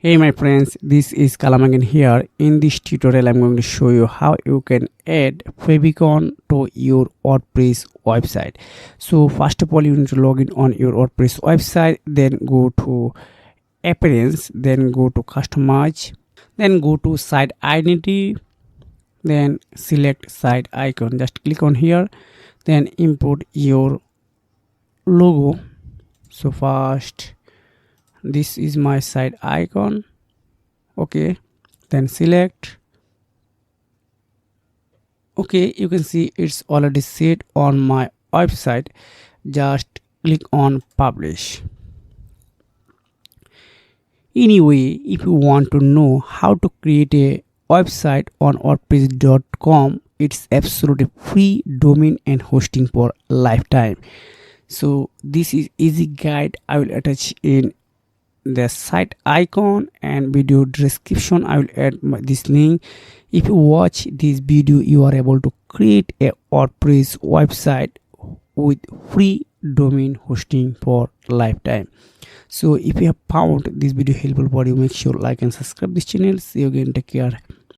Hey my friends, this is Kalam again here. In this tutorial, I'm going to show you how you can add Favicon to your WordPress website. So first of all, you need to log in on your WordPress website, then go to Appearance, then go to Customize, then go to Site Identity, then select Site Icon. Just click on here, then import your logo. So first, this is my site icon. Okay, then select. Okay, you can see it's already set on my website. Just click on publish. Anyway, if you want to know how to create a website on wordpress.com, it's absolutely free domain and hosting for lifetime. So this is easy guide I will attach in the site icon and video description. I will add this link. If you watch this video, you are able to create a WordPress website with free domain hosting for lifetime. So if you have found this video helpful for you, make sure like and subscribe this channel. See you again, take care.